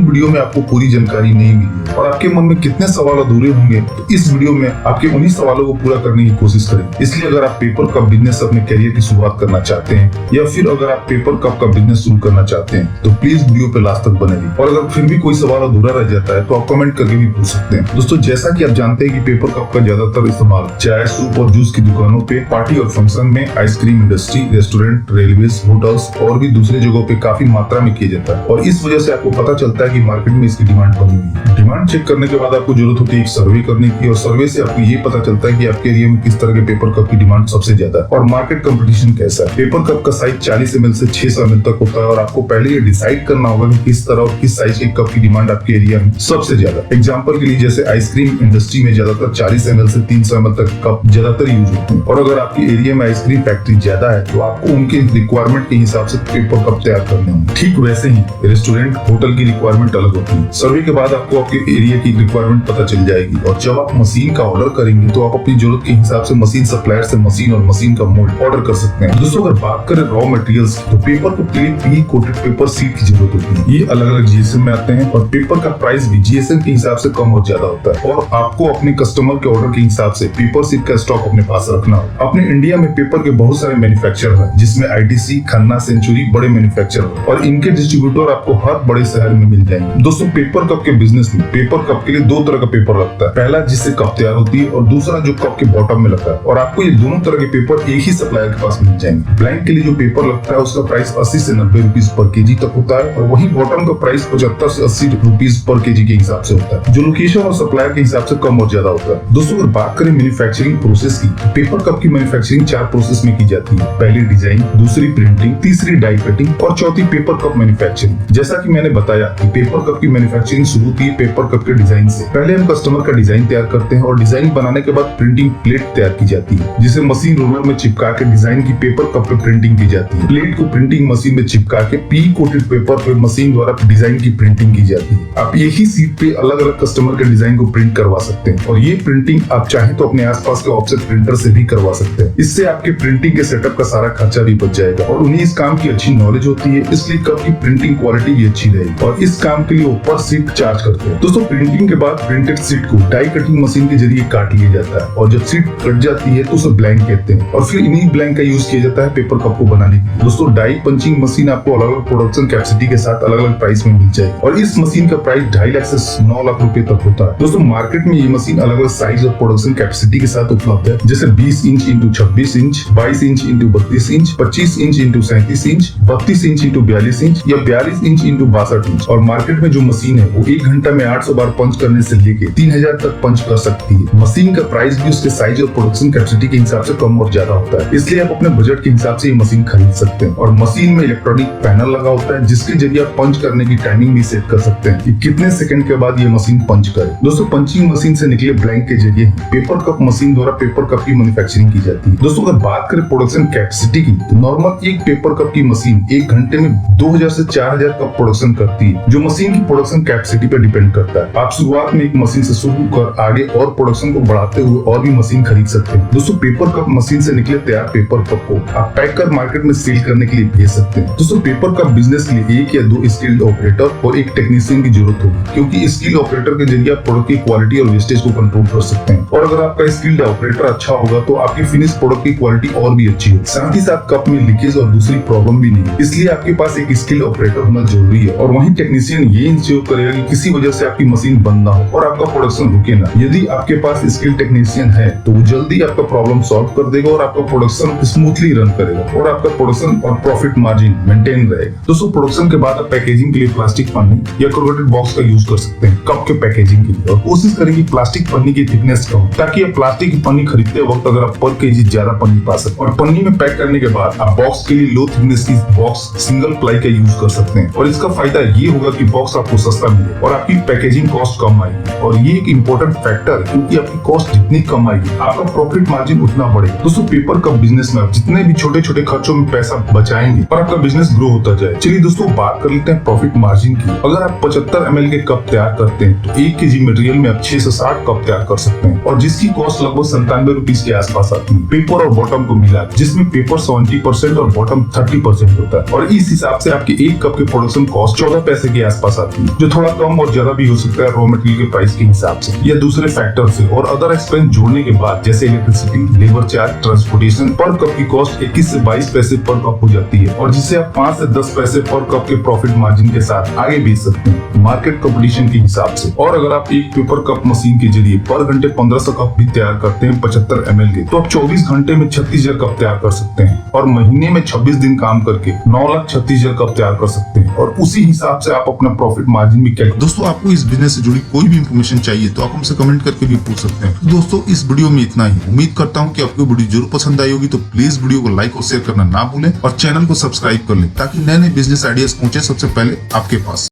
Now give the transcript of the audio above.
Video में आपको पूरी जानकारी नहीं मिली और आपके मन में कितने सवाल अधूरे होंगे, तो इस वीडियो में आपके उन्हीं सवालों को पूरा करने की कोशिश करें। इसलिए अगर आप पेपर कप बिजनेस अपने करियर की शुरुआत करना चाहते हैं या फिर अगर आप पेपर कप का बिजनेस शुरू करना चाहते हैं तो प्लीज वीडियो पे लास्ट तक बने रहिए। और अगर फिर भी कोई सवाल अधूरा रह जाता है तो आप कमेंट करके भी पूछ सकते हैं। दोस्तों, जैसा कि आप जानते हैं कि पेपर कप का ज्यादातर इस्तेमाल चाय, सूप और जूस की दुकानों पे, पार्टी और फंक्शन में, ice cream industry, restaurant, railways, hotels और भी दूसरी जगहों पे काफी मात्रा में किया जाता है और इस वजह से आपको पता चलता है कि मार्केट में इसकी डिमांड बनी हुई है। डिमांड चेक करने के बाद आपको जरूरत होती है एक सर्वे करने की और सर्वे से आपको ये पता चलता है कि आपके एरिया में किस तरह के पेपर कप की डिमांड सबसे ज्यादा है और मार्केट कंपटीशन कैसा है। पेपर कप का साइज 40 ml से 600 ml तक होता है और आपको पहले ये डिसाइड करना होगा कि किस तरह और किस साइज के कप की डिमांड आपके एरिया में सबसे ज्यादा। एग्जांपल के लिए जैसे आइसक्रीम इंडस्ट्री में ज्यादातर 40 ml से 300 ml तक कप ज्यादातर यूज होते हैं और अगर आपके एरिया में आइसक्रीम फैक्ट्री ज्यादा है तो आपको उनके रिक्वायरमेंट के हिसाब से पेपर कप तैयार करने होंगे। ठीक वैसे ही रेस्टोरेंट, होटल की रिक्वायरमेंट अलग होती है। सर्वे के बाद आपको आपके एरिया की रिक्वायरमेंट पता चल जाएगी और जब आप मशीन का ऑर्डर करेंगे तो आप अपनी जरूरत के हिसाब से मशीन सप्लायर से मशीन और मशीन का मोल्ड ऑर्डर कर सकते हैं। दोस्तों, अगर बात करें रॉ मटेरियल्स की तो पेपर कप के लिए पी कोटेड पेपर सीट की जरूरत होती है। ये अलग अलग जीएसएम में आते हैं और पेपर का प्राइस भी जीएसएम के हिसाब से कम और ज्यादा होता है और आपको अपने कस्टमर के ऑर्डर के हिसाब से पेपर सीट का स्टॉक अपने पास रखना होगा। अपने इंडिया में पेपर के बहुत सारे मैन्युफैक्चरर हैं जिसमें आईटीसी, खन्ना, सेंचुरी बड़े मैन्युफैक्चरर और इनके डिस्ट्रीब्यूटर आपको हर बड़े शहर में मिल जाएंगे। दोस्तों, पेपर कप के बिजनेस में पेपर कप के लिए दो तरह का पेपर लगता है। पहला जिससे कप तैयार होती है और दूसरा जो कप के बॉटम में लगता है और आपको ये दोनों तरह के पेपर एक ही सप्लायर के पास मिल जाएंगे। ब्लैंक के लिए जो पेपर लगता है उसका प्राइस 80 से 90 रुपीज पर केजी तक होता है और वही बॉटम का प्राइस 75 से 80 रुपीज पर केजी के हिसाब से होता है, जो लोकेशन और सप्लायर के हिसाब से कम और ज्यादा होता है। दोस्तों, अगर बात करें मैन्युफैक्चरिंग प्रोसेस की, पेपर कप की मैन्युफैक्चरिंग 4 प्रोसेस में की जाती है। पहली डिजाइन, दूसरी प्रिंटिंग, तीसरी डाई कटिंग और चौथी पेपर कप मैन्युफैक्चरिंग। जैसा कि मैंने बताया कि पेपर कप की मैन्युफैक्चरिंग शुरू होती है पेपर कप के डिजाइन से। पहले हम कस्टमर का डिजाइन तैयार करते हैं और डिजाइन बनाने के बाद प्रिंटिंग प्लेट तैयार की जाती है जिसे मशीन रोलर में चिपका के डिजाइन की पेपर कप पे प्रिंटिंग की जाती है। प्लेट को प्रिंटिंग मशीन में चिपका के पी कोटेड पेपर पे मशीन द्वारा डिजाइन की प्रिंटिंग की जाती है। आप एक ही सीट पे अलग अलग कस्टमर के डिजाइन को प्रिंट करवा सकते हैं और ये प्रिंटिंग आप चाहे तो अपने आसपास के ऑफसेट प्रिंटर से भी करवा सकते हैं। इससे आपके प्रिंटिंग के सेटअप का सारा खर्चा भी बच जाएगा और उन्हें इस काम की अच्छी नॉलेज होती है, इसलिए कप की प्रिंटिंग क्वालिटी भी अच्छी रहेगी और इस काम के लिए ऊपर सीट चार्ज करते हैं। दोस्तों, प्रिंटिंग के बाद प्रिंटेड सीट को डाई कटिंग मशीन के जरिए काट लिया जाता है और जब सीट कट जाती है तो उसे ब्लैंक कहते हैं और फिर इन्हीं ब्लैंक का यूज किया जाता है पेपर कप को बनाने के लिए। दोस्तों, डाई पंचिंग मशीन आपको अलग अलग प्रोडक्शन कैपेसिटी के साथ अलग अलग प्राइस में मिल जाएगी और इस मशीन का प्राइस 2.5 लाख से 9 लाख रुपए तक होता है। दोस्तों, मार्केट में ये मशीन अलग अलग साइज और प्रोडक्शन कैपेसिटी के साथ उपलब्ध है, जैसे 20 inch into 26 inch, 22 inch into 32 inch, 25 inch into 37 inch, 32 inch into 42 inch या 42 इंच इंटू 62 इंच। और मार्केट में जो मशीन है वो 1 घंटा में 800 बार पंच करने से लेके 3000 तक पंच कर सकती है। मशीन का प्राइस भी उसके साइज और प्रोडक्शन कैपेसिटी के हिसाब से कम और ज्यादा होता है, इसलिए आप अपने बजट के हिसाब से ये मशीन खरीद सकते हैं। और मशीन में इलेक्ट्रॉनिक पैनल लगा होता है जिसके जरिए आप पंच करने की टाइमिंग भी सेट कर सकते हैं कि कितने सेकंड के बाद ये मशीन पंच करे। दोस्तों, पंचिंग मशीन से निकले ब्लैंक के जरिए पेपर कप मशीन द्वारा पेपर कप की मैन्युफैक्चरिंग की जाती है। दोस्तों, अगर बात करें प्रोडक्शन कैपेसिटी की तो नॉर्मल एक पेपर कप की मशीन 1 घंटे में 2000 से 4000 कप प्रोडक्शन करती है, जो मशीन की प्रोडक्शन कैपेसिटी पर डिपेंड करता है। आप शुरुआत में एक मशीन से शुरू कर आगे और प्रोडक्शन को बढ़ाते हुए और भी मशीन खरीद सकते हैं। दोस्तों, पेपर कप मशीन से निकले तैयार पेपर कप को आप पैक कर मार्केट में सेल करने के लिए भेज सकते हैं। दोस्तों, पेपर कप बिजनेस के लिए 1 या 2 स्किल्ड ऑपरेटर और एक टेक्नीशियन की जरूरत होगी, क्योंकि स्किल्ड ऑपरेटर के जरिए आप प्रोडक्ट की क्वालिटी और वेस्टेज को कंट्रोल कर सकते हैं और अगर आपका स्किल्ड ऑपरेटर अच्छा होगा तो आपकी फिनिश प्रोडक्ट की क्वालिटी और भी अच्छी होगी। साथ ही साथ कप में लीकेज और दूसरी प्रॉब्लम भी नहीं, इसलिए आपके पास एक स्किल्ड ऑपरेटर होना जरूरी है। और वहीं टेक्नीशियन ये इंश्योर करेगा कि किसी वजह से आपकी मशीन बंद ना हो और आपका प्रोडक्शन रुके ना। यदि आपके पास स्किल्ड टेक्नीशियन है तो वो जल्दी आपका प्रॉब्लम सॉल्व कर देगा और आपका प्रोडक्शन स्मूथली रन करेगा और आपका प्रोडक्शन और प्रॉफिट मार्जिन मेंटेन रहेगा। दोस्तों, प्रोडक्शन के बाद आप पैकेजिंग के लिए प्लास्टिक पन्नी या कोरोटेड बॉक्स का यूज कर सकते हैं कप के पैकेजिंग के लिए और कोशिश करें कि प्लास्टिक पन्नी की थिकनेस कम, ताकि आप प्लास्टिक की पन्नी खरीदते वक्त अगर आप पर केजी ज्यादा पन्नी पा सकते हैं। और पन्नी में पैक करने के बाद आप बॉक्स के लिए लो थिकनेस की बॉक्स सिंगल प्लाई का यूज कर सकते हैं और इसका फायदा ये होगा कि बॉक्स आपको सस्ता मिले और आपकी पैकेजिंग कॉस्ट कम आएगी और ये एक इम्पोर्टेंट फैक्टर है, क्योंकि आपकी कॉस्ट जितनी कम आएगी आपका प्रॉफिट मार्जिन उतना बढ़ेगा। दोस्तों, पेपर कप बिजनेस में आप जितने भी छोटे छोटे खर्चों में पैसा बचाएंगे और आपका बिजनेस ग्रो होता जाए। चलिए दोस्तों, बात कर लेते हैं प्रॉफिट मार्जिन की। अगर आप 75 ml के कप तैयार करते हैं तो 1 kg मटेरियल में आप 6 से 7 कप तैयार कर सकते हैं और जिसकी कॉस्ट लगभग 97 रुपीज के आसपास आती है पेपर और बॉटम को मिला, जिसमें पेपर 70% और बॉटम 30% होता है और इस हिसाब से आपके 1 कप के प्रोडक्शन कॉस्ट 14 पैसे के आसपास आसपास आती है, जो थोड़ा कम और ज्यादा भी हो सकता है रॉ मटेरियल के प्राइस के हिसाब से या दूसरे फैक्टर से। और अदर एक्सपेंस जोड़ने के बाद जैसे इलेक्ट्रिसिटी, लेबर चार्ज, ट्रांसपोर्टेशन, पर कप की कॉस्ट 21 से 22 पैसे पर कप हो जाती है, और जिसे आप 5 से 10 पैसे पर कप के प्रॉफिट मार्जिन के साथ आगे बेच सकते हैं मार्केट कंपटीशन के हिसाब से। और अगर आप एक पेपर कप मशीन के जरिए पर घंटे 1500 कप भी तैयार करते हैं 75 ml के, तो आप 24 घंटे में 36,000 कप तैयार कर सकते हैं, और महीने में 26 दिन काम करके 9,36,000 कप तैयार कर सकते हैं। और उसी हिसाब से आप अपना प्रॉफिट मार्जिन भी कैलकुलेट। दोस्तों, आपको इस बिजनेस से जुड़ी कोई भी इंफॉर्मेशन चाहिए तो आप हमसे कमेंट करके भी पूछ सकते हैं। तो दोस्तों, इस वीडियो में इतना ही। उम्मीद करता हूँ कि आपको वीडियो जरूर पसंद आई होगी, तो प्लीज वीडियो को लाइक और शेयर करना ना भूलें और चैनल को सब्सक्राइब कर लें ताकि नए नए बिजनेस आइडियाज पहुंचे सबसे पहले आपके पास।